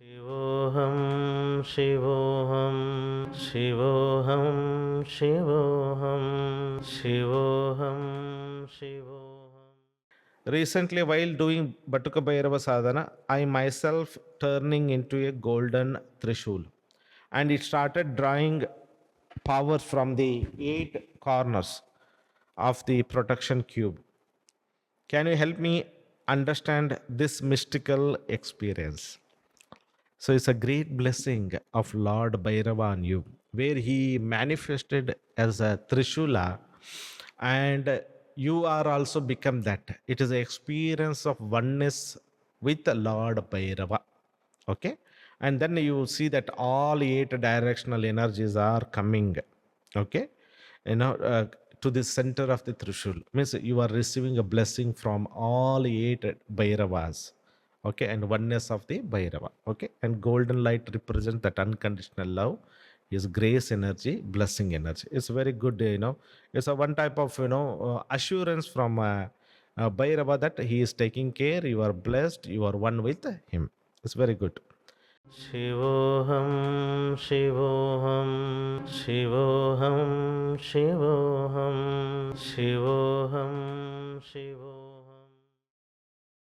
शिवोऽहं शिवोऽहं शिवोऽहं शिवोऽहं शिवोऽहं शिवोऽहं. Recently, while doing Batuka Bhairava Sadhana, I myself turning into a golden Trishula, and it started drawing power from the 8 corners of the protection cube. Can you help me understand this mystical experience? So it's a great blessing of Lord Bhairava on you, where he manifested as a Trishula, and you are also become that. It is an experience of oneness with the Lord Bhairava. Okay? And then you see that all 8 directional energies are coming. Okay? You know, to the center of the Trishul. Means you are receiving a blessing from all 8 Bhairavas. Okay, and oneness of the Bhairava. Okay, and golden light represents that unconditional love, is grace energy, blessing energy. It's very good, it's a one type of assurance from Bhairava that he is taking care, you are blessed, you are one with him. It's very good. शिवोऽहं शिवोऽहं शिवोऽहं शिवोऽहं शिवोऽहं शिव